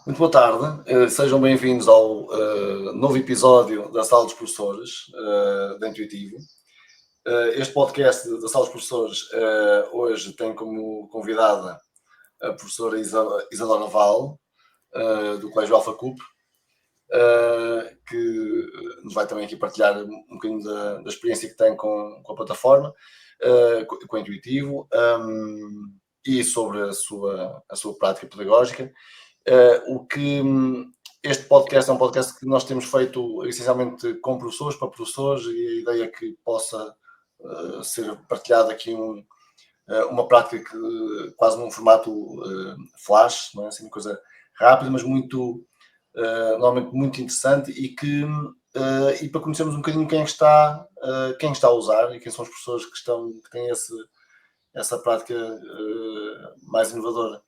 Muito boa tarde, sejam bem-vindos ao novo episódio da Sala dos Professores da Intuitivo. Este podcast da Sala dos Professores hoje tem como convidada a professora Isadora Val, do Colégio Alpha Cup, que nos vai também aqui partilhar um bocadinho da experiência que tem com a plataforma, com o Intuitivo, e sobre a sua prática pedagógica. Este podcast é um podcast que nós temos feito essencialmente com professores, para professores, e a ideia é que possa ser partilhada aqui uma prática que, quase num formato flash, não é? Assim, uma coisa rápida, mas normalmente muito interessante, e para conhecermos um bocadinho quem está a usar e quem são os professores que têm essa prática mais inovadora.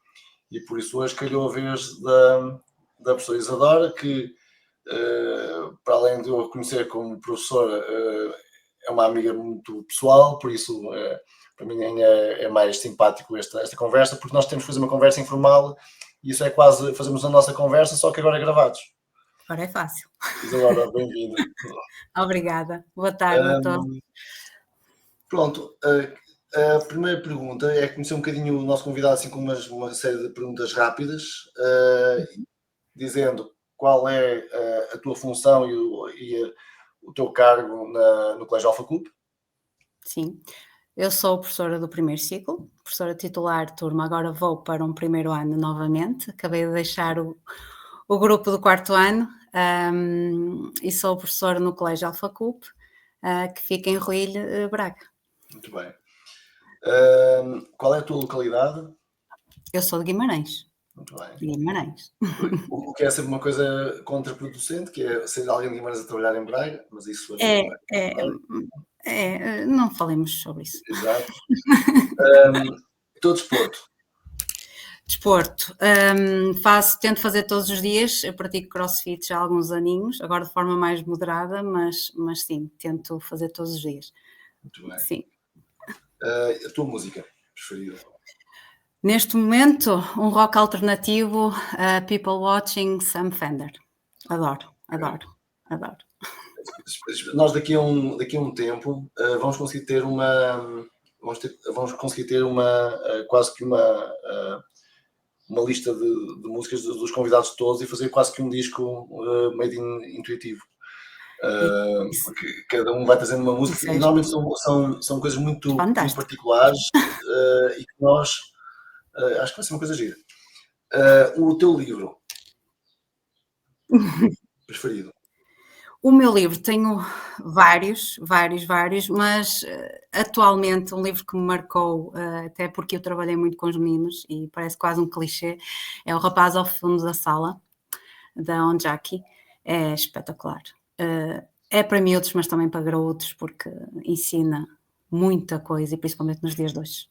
E por isso hoje calhou a vez da professora Isadora, que, para além de eu a conhecer como professora, é uma amiga muito pessoal, por isso para mim é mais simpático esta conversa, porque nós temos que fazer uma conversa informal e isso é quase fazemos a nossa conversa, só que agora gravados. Agora é fácil. Isadora, bem-vinda. Obrigada. Boa tarde a todos. Pronto. A primeira pergunta é conhecer um bocadinho o nosso convidado, assim, com uma série de perguntas rápidas, dizendo qual é a tua função e o teu cargo no Colégio Alpha Cup. Sim, eu sou professora do primeiro ciclo, professora titular de turma, agora vou para um primeiro ano novamente, acabei de deixar o grupo do quarto ano, e sou professora no Colégio Alpha Cup, que fica em Ruilhe, Braga. Muito bem. Qual é a tua localidade? Eu sou de Guimarães. Muito bem. Guimarães. O que é sempre uma coisa contraproducente, que é ser alguém de Guimarães a trabalhar em Braga, mas isso não falemos sobre isso. Exato. Teu desporto? Desporto, tento fazer todos os dias, eu pratico crossfit já há alguns aninhos, agora de forma mais moderada, mas sim, tento fazer todos os dias. Muito bem. Sim. A tua música preferida? Neste momento, um rock alternativo, People Watching, Sam Fender. Adoro. Nós daqui a um tempo vamos conseguir ter quase que uma lista de músicas dos convidados todos e fazer quase que um disco made in Intuitivo. Porque cada um vai trazendo uma música e normalmente são coisas muito particulares e que nós acho que vai ser uma coisa gira. O teu livro preferido? O meu livro, tenho vários, mas atualmente um livro que me marcou, até porque eu trabalhei muito com os meninos e parece quase um clichê, é O Rapaz ao Fundo da Sala, da Onjaki. É espetacular. É para miúdos, mas também para graúdos, porque ensina muita coisa, e principalmente nos dias de hoje.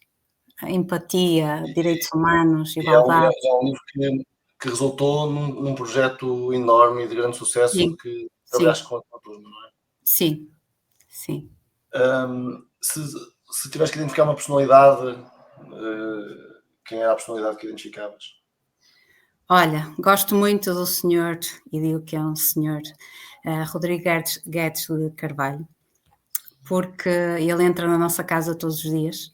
A empatia, direitos humanos, igualdade. É um livro que resultou num projeto enorme e de grande sucesso. Sim. Que trabalhaste com a turma, não é? Sim. Se tivesse que identificar uma personalidade, quem era a personalidade que identificavas? Olha, gosto muito do senhor, e digo que é um senhor, Rodrigo Guedes de Carvalho, porque ele entra na nossa casa todos os dias,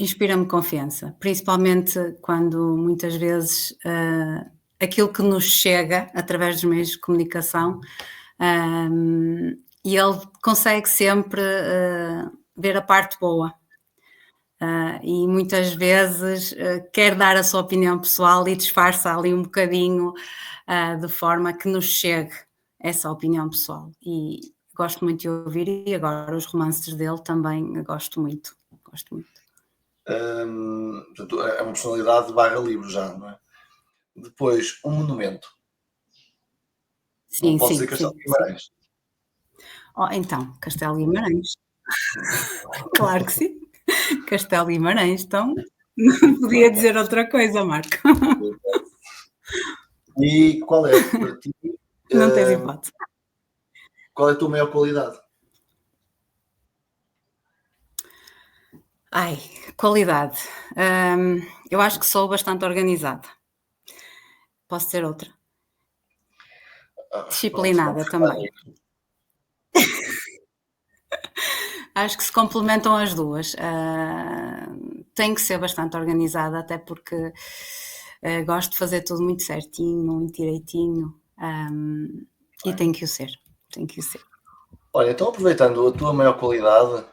inspira-me confiança, principalmente quando muitas vezes aquilo que nos chega através dos meios de comunicação, e ele consegue sempre ver a parte boa. E muitas vezes quer dar a sua opinião pessoal e disfarça ali um bocadinho de forma que nos chegue essa opinião pessoal. E gosto muito de ouvir, e agora os romances dele também gosto muito. Portanto, é uma personalidade / livro já, não é? Depois, um monumento. Sim, não pode sim, ser Castelo de Guimarães. Então, Castelo de Guimarães. Claro que sim. Castelo de Guimarães, então não podia dizer outra coisa, Marco. E qual é para ti? Não tens hipótese. Qual é a tua maior qualidade? Qualidade. Eu acho que sou bastante organizada. posso ser outra. Pronto, Disciplinada também. Acho que se complementam as duas. Tenho que ser bastante organizada, até porque gosto de fazer tudo muito certinho, muito direitinho, e tenho que o ser. Olha, então aproveitando a tua maior qualidade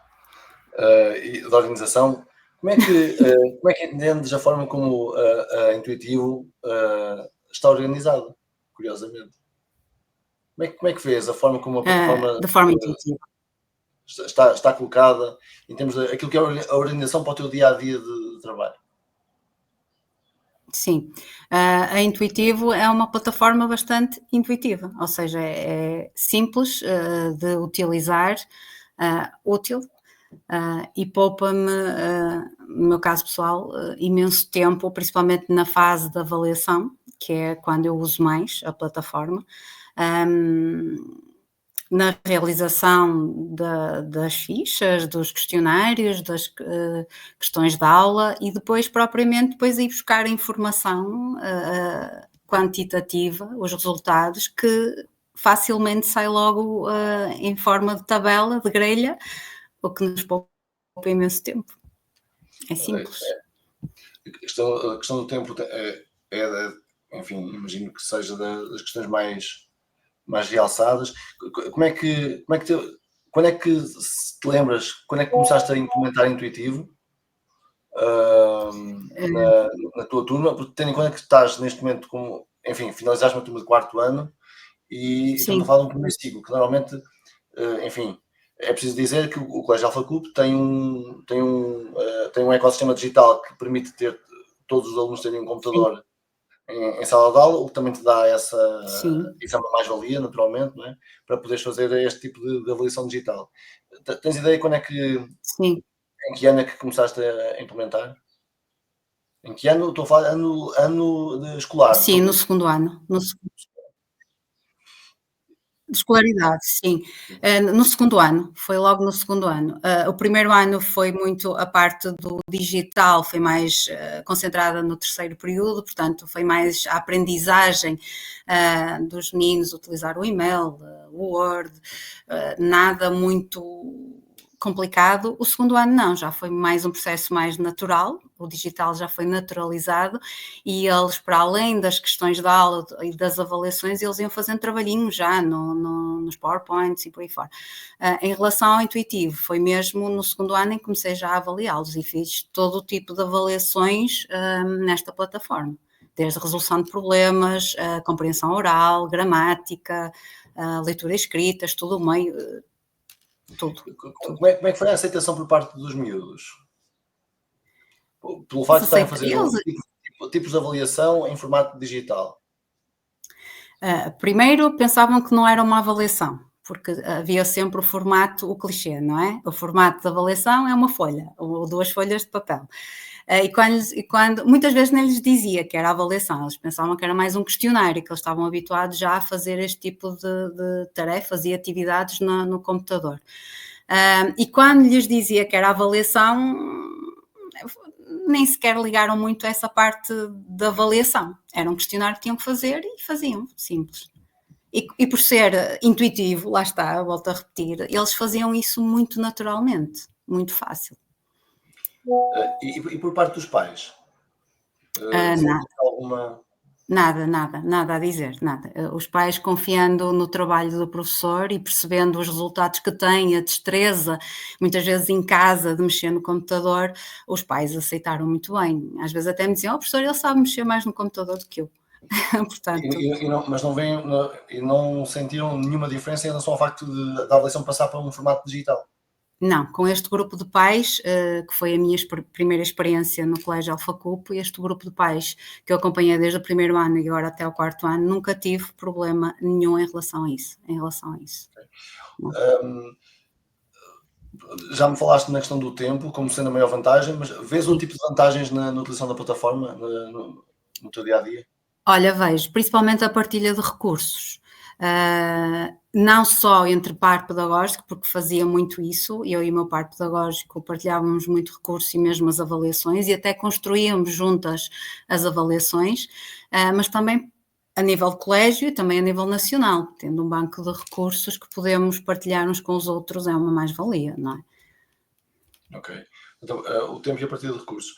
de organização, como é que entendes a forma como a Intuitivo está organizada, curiosamente? Como é que vês a forma como a plataforma De forma intuitiva. está colocada em termos daquilo que é a organização para o teu dia-a-dia de trabalho? Sim, a Intuitivo é uma plataforma bastante intuitiva, ou seja, é simples de utilizar, útil, e poupa-me, no meu caso pessoal, imenso tempo, principalmente na fase de avaliação, que é quando eu uso mais a plataforma, na realização das fichas, dos questionários, das questões de aula e depois propriamente ir buscar a informação quantitativa, os resultados, que facilmente sai logo em forma de tabela, de grelha, o que nos poupa imenso tempo. É simples. A questão do tempo enfim, imagino que seja das questões mais realçadas. Quando é que se te lembras, quando é que começaste a implementar Intuitivo na tua turma? Porque tendo em conta que estás neste momento enfim, finalizaste uma turma de 4º ano e estamos a falar de um primeiro ciclo, que normalmente, enfim, é preciso dizer que o Colégio Alpha Club tem um ecossistema digital que permite ter todos os alunos terem um computador em sala de aula, o que também te dá isso é uma mais-valia, naturalmente, não é? Para poderes fazer este tipo de avaliação digital. Tens ideia Sim. Em que ano é que começaste a implementar? Em que ano? Estou a falar ano escolar. Sim, no segundo ano. De escolaridade, sim. No segundo ano, foi logo no segundo ano. O primeiro ano foi muito a parte do digital, foi mais concentrada no terceiro período, portanto, foi mais a aprendizagem dos meninos utilizar o e-mail, o Word, nada muito complicado. O segundo ano não, já foi mais um processo mais natural, o digital já foi naturalizado e eles, para além das questões da aula e das avaliações, eles iam fazendo trabalhinhos já nos PowerPoints e por aí fora. Em relação ao Intuitivo, foi mesmo no segundo ano em que comecei já a avaliá-los e fiz todo o tipo de avaliações nesta plataforma, desde resolução de problemas, compreensão oral, gramática, leitura e escrita, estudo meio, tudo. Como é que foi a aceitação por parte dos miúdos? Pelo facto de estarem a fazer tipos de avaliação em formato digital. Primeiro pensavam que não era uma avaliação, porque havia sempre o formato, o clichê, não é? O formato de avaliação é uma folha, ou 2 folhas de papel. E quando muitas vezes nem lhes dizia que era avaliação, eles pensavam que era mais um questionário, que eles estavam habituados já a fazer este tipo de tarefas e atividades no computador. E quando lhes dizia que era avaliação, nem sequer ligaram muito a essa parte da avaliação. Era um questionário que tinham que fazer e faziam, simples. E por ser intuitivo, lá está, volto a repetir, eles faziam isso muito naturalmente, muito fácil. E por parte dos pais? Nada a dizer, nada. Os pais confiando no trabalho do professor e percebendo os resultados que tem, a destreza, muitas vezes em casa, de mexer no computador, os pais aceitaram muito bem. Às vezes até me diziam, professor, ele sabe mexer mais no computador do que eu. Portanto, mas não sentiram nenhuma diferença em relação ao facto da avaliação passar para um formato digital? Não, com este grupo de pais, que foi a minha primeira experiência no Colégio Alpha Club, este grupo de pais que eu acompanhei desde o primeiro ano e agora até o 4º ano, nunca tive problema nenhum em relação a isso. Já me falaste na questão do tempo como sendo a maior vantagem, mas vês outro tipo de vantagens na utilização da plataforma no teu dia-a-dia? Olha, vejo, principalmente a partilha de recursos. Não só entre par pedagógico, porque fazia muito isso, eu e o meu par pedagógico partilhávamos muito recursos e mesmo as avaliações e até construíamos juntas as avaliações, mas também a nível de colégio e também a nível nacional, tendo um banco de recursos que podemos partilhar uns com os outros é uma mais-valia, não é? Ok. Então, o tempo e a partir de recursos.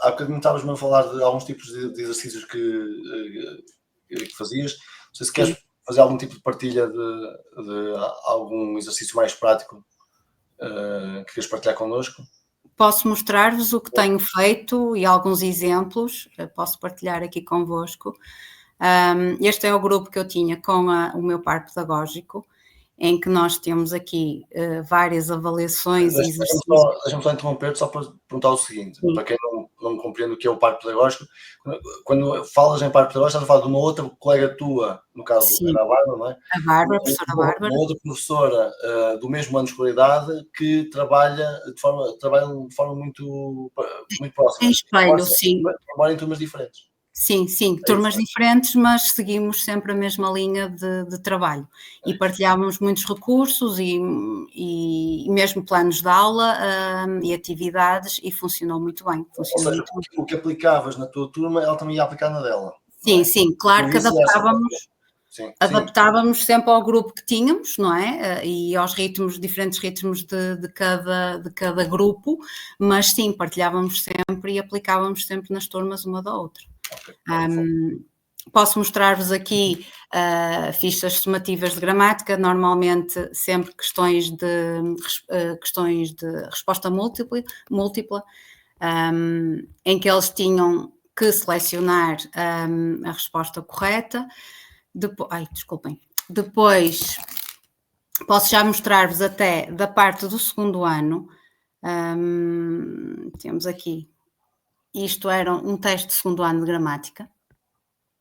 Há bocadinho estavas-me a falar de alguns tipos de exercícios que fazias. Não sei se queres Sim. fazer algum tipo de partilha de algum exercício mais prático que queres partilhar connosco. Posso mostrar-vos o que tenho feito e alguns exemplos, posso partilhar aqui convosco. Este é o grupo que eu tinha com o meu par pedagógico, em que nós temos aqui várias avaliações e exercícios. Deixa-me só interromper, só para perguntar o seguinte, Sim. para quem não compreende o que é o par pedagógico, quando falas em par pedagógico, estás a falar de uma outra colega tua, no caso Sim, era a Bárbara, não é? a Bárbara, a professora Bárbara. Uma outra professora do mesmo ano de escolaridade que trabalham de forma muito próxima, Em espelho, sim. embora em turmas diferentes. Sim, sim, É turmas isso. diferentes, mas seguimos sempre a mesma linha de trabalho e partilhávamos muitos recursos e mesmo planos de aula, e atividades e funcionou muito bem, Ou funcionou seja, muito bem. o que aplicavas na tua turma, ela também ia aplicar na dela, não Sim, é? sim, E claro que vice-versa. Sim, sim. adaptávamos sempre ao grupo que tínhamos, não é? E aos ritmos, diferentes ritmos de cada grupo, mas sim, partilhávamos sempre e aplicávamos sempre nas turmas uma da outra. Ok. Posso mostrar-vos aqui fichas sumativas de gramática, normalmente sempre questões de resposta múltipla, em que eles tinham que selecionar a resposta correta. Desculpem. Depois posso já mostrar-vos até da parte do segundo ano. Temos aqui, isto era um teste de segundo ano de gramática,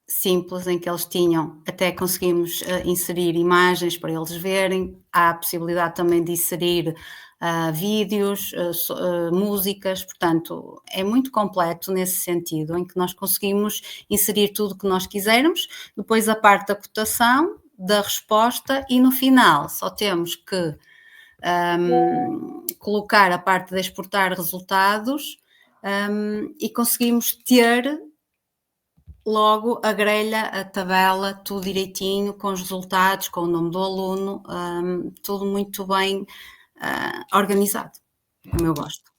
simples, em que eles tinham, até conseguimos inserir imagens para eles verem, há a possibilidade também de inserir vídeos, músicas, portanto é muito completo nesse sentido, em que nós conseguimos inserir tudo o que nós quisermos, depois a parte da cotação, da resposta e no final só temos que colocar a parte de exportar resultados e conseguimos ter logo a grelha, a tabela, tudo direitinho, com os resultados, com o nome do aluno, tudo muito bem organizado, como eu gosto.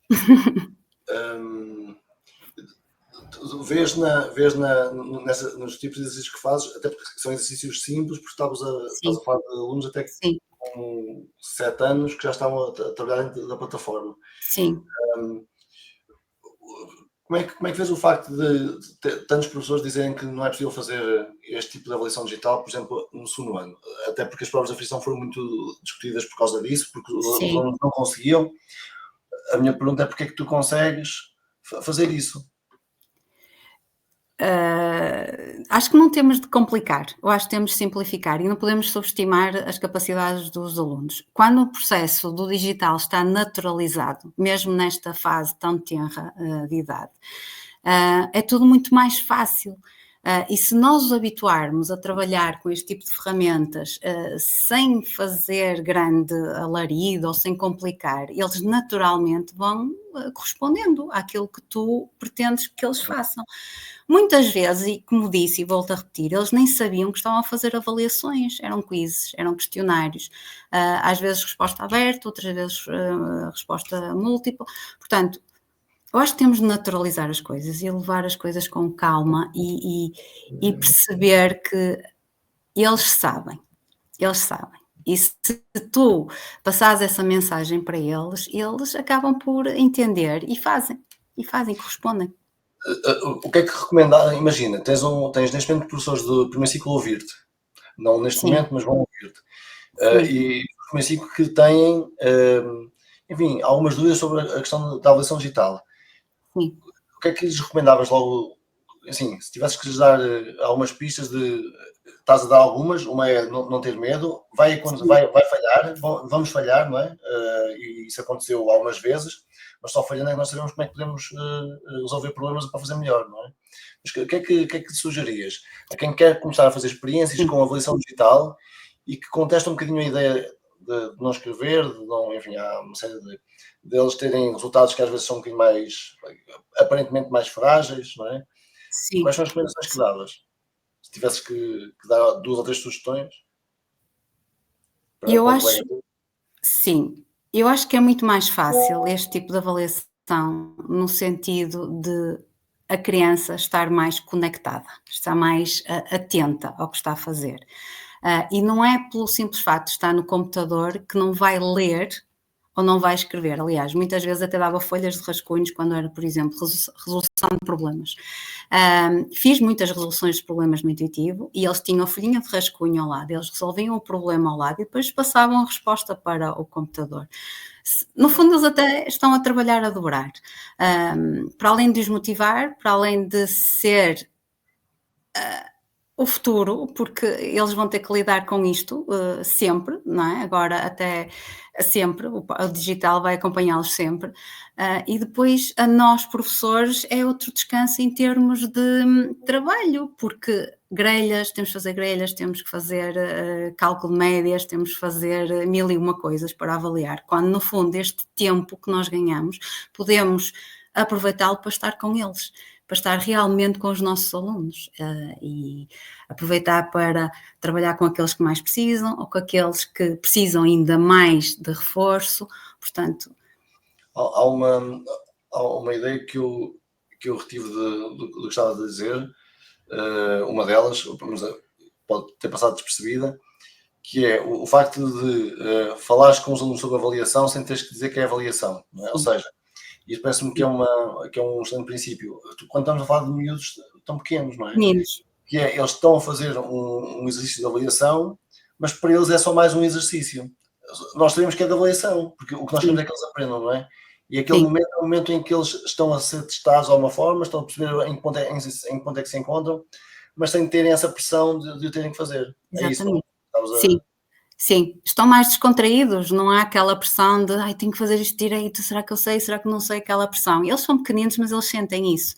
Nos tipos de exercícios que fazes, até porque são exercícios simples, porque estás Sim, a falar de alunos até sim, com 7 anos que já estão a trabalhar dentro da plataforma. sim. Como é que vês o facto de tantos professores dizerem que não é possível fazer este tipo de avaliação digital, por exemplo, no segundo ano? Até porque as provas de aflição foram muito discutidas por causa disso, porque os Sim. alunos não conseguiam. A minha pergunta é porque é que tu consegues fazer isso? Acho que não temos de complicar, eu acho que temos de simplificar e não podemos subestimar as capacidades dos alunos. Quando o processo do digital está naturalizado, mesmo nesta fase tão tenra de idade, é tudo muito mais fácil. E se nós os habituarmos a trabalhar com este tipo de ferramentas sem fazer grande alarido ou sem complicar, eles naturalmente vão correspondendo àquilo que tu pretendes que eles façam. Muitas vezes, e como disse e volto a repetir, eles nem sabiam que estavam a fazer avaliações, eram quizzes, eram questionários, às vezes resposta aberta, outras vezes resposta múltipla, portanto, eu acho que temos de naturalizar as coisas e levar as coisas com calma e perceber que eles sabem, e se tu passares essa mensagem para eles, eles acabam por entender e fazem, correspondem. O que é que recomenda? Imagina, tens neste momento professores do primeiro ciclo a ouvir-te, não neste Sim, momento, mas vão ouvir-te. sim, E o primeiro ciclo que têm, enfim, algumas dúvidas sobre a questão da avaliação digital. sim, O que é que lhes recomendavas logo? Assim, se tivesses que lhes dar algumas pistas de. Estás a dar algumas, uma é não ter medo, vai sim. falhar, vamos falhar, não é? E isso aconteceu algumas vezes, mas só falhando é que nós sabemos como é que podemos resolver problemas para fazer melhor, não é? Mas o que é que lhe sugerias? A quem quer começar a fazer experiências Sim. com avaliação digital e que contesta um bocadinho a ideia de não escrever, de não, enfim, há uma série deles terem resultados que às vezes são um bocadinho mais, aparentemente mais frágeis, não é? Sim. Quais são as recomendações que davas? Se tivesses que dar 2 ou 3 sugestões para Eu um acho, colega teu. sim, eu acho que é muito mais fácil este tipo de avaliação no sentido de a criança estar mais conectada, estar mais atenta ao que está a fazer. E não é pelo simples facto de estar no computador que não vai ler ou não vai escrever. Aliás, muitas vezes até dava folhas de rascunhos quando era, por exemplo, resolução de problemas. Fiz muitas resoluções de problemas no intuitivo e eles tinham a folhinha de rascunho ao lado, eles resolviam o problema ao lado e depois passavam a resposta para o computador. No fundo, eles até estão a trabalhar a dobrar. Para além de os motivar, para além de ser o futuro, porque eles vão ter que lidar com isto sempre, não é? Agora até sempre, o digital vai acompanhá-los sempre. E depois a nós, professores, é outro descanso em termos de trabalho, porque grelhas, temos que fazer grelhas, temos que fazer cálculo de médias, temos que fazer 1001 coisas para avaliar, quando no fundo este tempo que nós ganhamos, podemos aproveitá-lo para estar com eles, para estar realmente com os nossos alunos e aproveitar para trabalhar com aqueles que mais precisam ou com aqueles que precisam ainda mais de reforço, portanto... Há uma ideia que eu retive do que estava a dizer, uma delas, pode ter passado despercebida, que é o facto de falares com os alunos sobre avaliação sem teres que dizer que é avaliação, não é? Ou seja, isso parece-me que é um excelente princípio. Quando estamos a falar de miúdos tão pequenos, não é? Meninos. Que é, eles estão a fazer um exercício de avaliação, mas para eles é só mais um exercício. Nós sabemos que é de avaliação, porque o que nós queremos é que eles aprendam, não é? E aquele momento é o momento em que eles estão a ser testados de alguma forma, estão a perceber em que ponto é que se encontram, mas sem terem essa pressão de o terem que fazer. Exatamente. É isso. Sim. Sim, estão mais descontraídos, não há aquela pressão de tenho que fazer isto direito, será que eu sei, será que não sei, aquela pressão. Eles são pequeninos, mas eles sentem isso.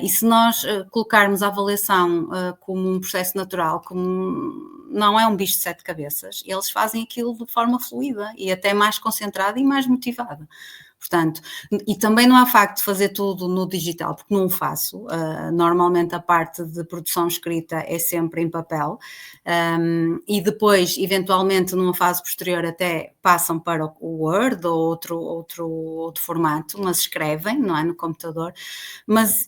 E se nós colocarmos a avaliação como um processo natural, como não é um bicho de 7 cabeças, eles fazem aquilo de forma fluida e até mais concentrada e mais motivada. Portanto, e também não há facto de fazer tudo no digital, porque não o faço. Normalmente a parte de produção escrita é sempre em papel e depois, eventualmente, numa fase posterior até passam para o Word ou outro formato, mas escrevem, não é, no computador. Mas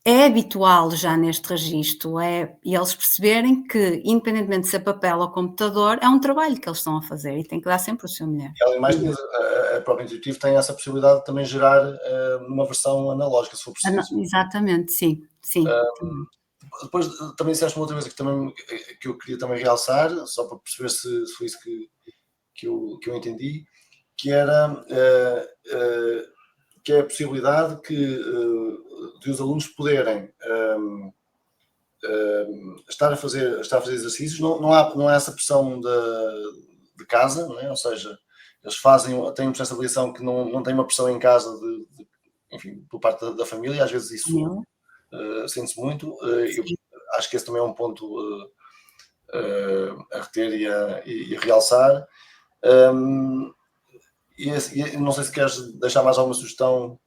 é habitual já neste registro, e eles perceberem que, independentemente de ser papel ou computador, é um trabalho que eles estão a fazer e tem que dar sempre o seu melhor. E além mais, a própria Intuitivo tem essa possibilidade de também gerar numa versão analógica, se for preciso. Exatamente, sim. Depois também disseste uma outra coisa que eu queria também realçar, só para perceber se foi isso que eu entendi, que era que é a possibilidade de os alunos poderem estar a fazer exercícios, não há essa pressão de casa, não é? Ou seja, eles têm um processo de avaliação que não tem uma pressão em casa enfim, por parte da família, às vezes isso sente-se muito. Eu acho que esse também é um ponto a reter e a realçar. E não sei se queres deixar mais alguma sugestão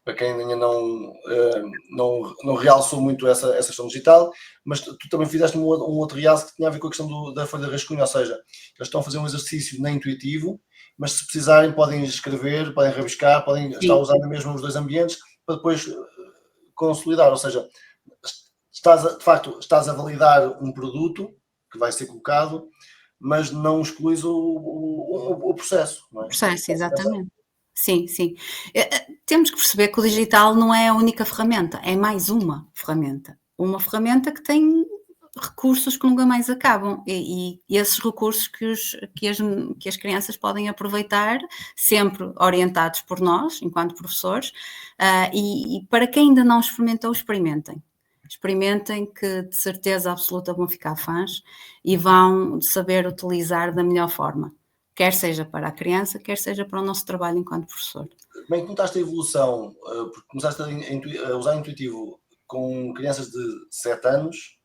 para quem ainda não realçou muito essa questão digital, mas tu também fizeste um outro realce que tinha a ver com a questão da folha de rascunho, ou seja, eles estão a fazer um exercício na Intuitivo, mas se precisarem podem escrever, podem rabiscar, podem estar a usar mesmo os dois ambientes para depois consolidar, ou seja, de facto estás a validar um produto que vai ser colocado, mas não excluís o processo, não é? O processo, exatamente. Sim. Temos que perceber que o digital não é a única ferramenta, é mais uma ferramenta. Uma ferramenta que tem recursos que nunca mais acabam e esses recursos que as crianças podem aproveitar, sempre orientados por nós, enquanto professores, e para quem ainda não experimentou, experimentem que de certeza absoluta vão ficar fãs e vão saber utilizar da melhor forma, quer seja para a criança, quer seja para o nosso trabalho enquanto professor. Como é que notaste a evolução? Porque começaste a usar Intuitivo com crianças de 7 anos,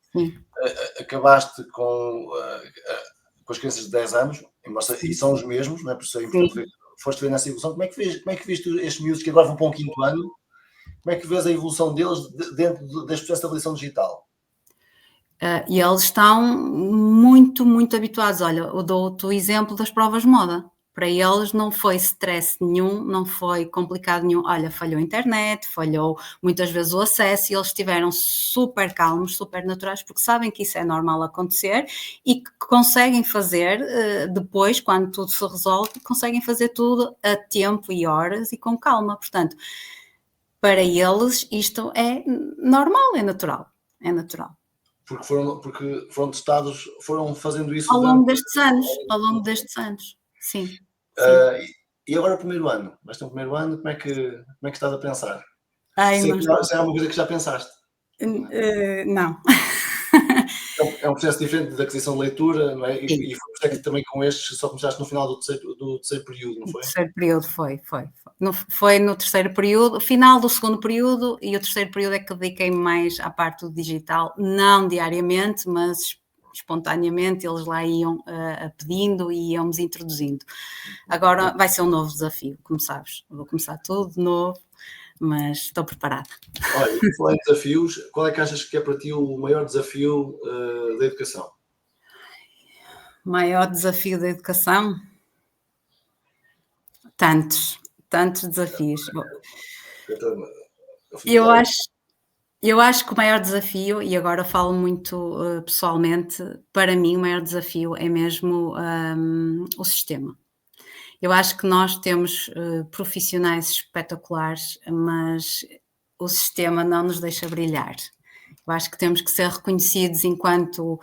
acabaste com as crianças de 10 anos, e são os mesmos, não é? Por isso é importante ver, foste ver nessa evolução. Como é que viste estes miúdos que agora vão para um 5º ano como é que vês a evolução deles dentro deste processo de avaliação digital? E eles estão muito, muito habituados. Olha, eu dou-te o exemplo das provas de moda. Para eles não foi stress nenhum, não foi complicado nenhum. Olha, falhou a internet, falhou muitas vezes o acesso e eles estiveram super calmos, super naturais, porque sabem que isso é normal acontecer e que conseguem fazer depois, quando tudo se resolve, conseguem fazer tudo a tempo e horas e com calma. Portanto, para eles isto é normal, é natural, é natural. Porque foram testados, foram fazendo isso Ao longo destes anos, sim. E agora o primeiro ano? Vais ter um primeiro ano, como é que estás a pensar? Ai, não estou. Se é uma coisa que já pensaste. Não. É um processo diferente de aquisição de leitura, não é? Sim. E foi que também com estes só começaste no final do terceiro período, não foi? O terceiro período foi. Foi no terceiro período, final do segundo período, e o terceiro período é que dediquei mais à parte do digital, não diariamente, mas espontaneamente eles lá iam pedindo e íamos introduzindo. Agora vai ser um novo desafio, como sabes. Vou começar tudo de novo, mas estou preparada. Olha, e falar em desafios, qual é que achas que é para ti o maior desafio da educação? Maior desafio da educação? Tantos desafios. Eu acho que o maior desafio, e agora falo muito pessoalmente, para mim o maior desafio é mesmo o sistema. Eu acho que nós temos profissionais espetaculares, mas o sistema não nos deixa brilhar. Eu acho que temos que ser reconhecidos enquanto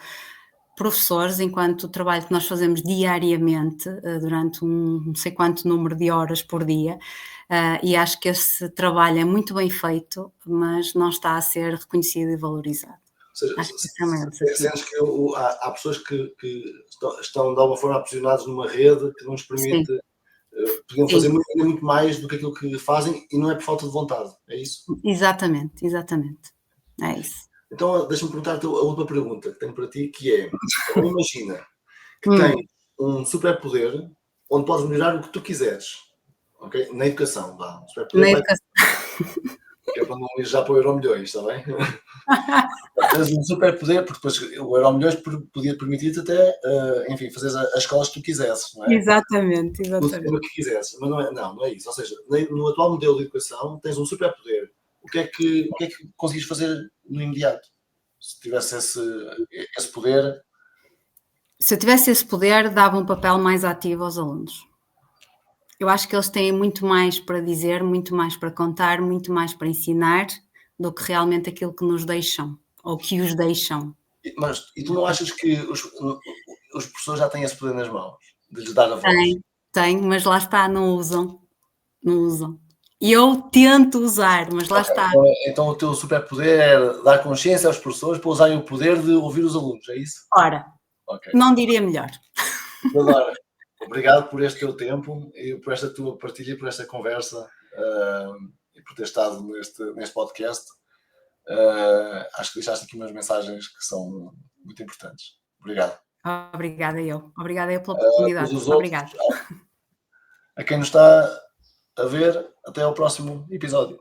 professores, enquanto o trabalho que nós fazemos diariamente, durante não sei quanto número de horas por dia, e acho que esse trabalho é muito bem feito, mas não está a ser reconhecido e valorizado. Acho que esse é o maior desafio. Sentes que há pessoas que estão de alguma forma aprisionadas numa rede que não nos permite, podiam fazer muito mais do que aquilo que fazem e não é por falta de vontade, é isso? Exatamente, é isso. Então deixa-me perguntar-te a última pergunta que tenho para ti, que é, imagina que tens um superpoder onde podes melhorar o que tu quiseres, ok? Na educação, vá. Na educação. Que é para não ir já para o Euromilhões, está bem? Tens um superpoder, porque depois o Euromilhões podia permitir-te até, enfim, fazer as escolas que tu quisesses, não é? Exatamente. No sistema que quisesses, mas não é isso. Ou seja, no atual modelo de educação tens um superpoder. O que é que conseguis fazer no imediato? Se tivesse esse poder. Se eu tivesse esse poder, dava um papel mais ativo aos alunos. Eu acho que eles têm muito mais para dizer, muito mais para contar, muito mais para ensinar do que realmente aquilo que nos deixam, ou que os deixam. Mas tu não achas que os professores já têm esse poder nas mãos? De lhes dar a voz? Tem, mas lá está, não usam. E eu tento usar, mas lá está. Então o teu superpoder é dar consciência aos professores para usarem o poder de ouvir os alunos, é isso? Ora, não diria melhor. Adoro. Obrigado por este teu tempo e por esta tua partilha, por esta conversa e por ter estado neste podcast. Acho que deixaste aqui umas mensagens que são muito importantes. Obrigado. Obrigada eu pela oportunidade. Obrigada. A quem nos está a ver, até ao próximo episódio.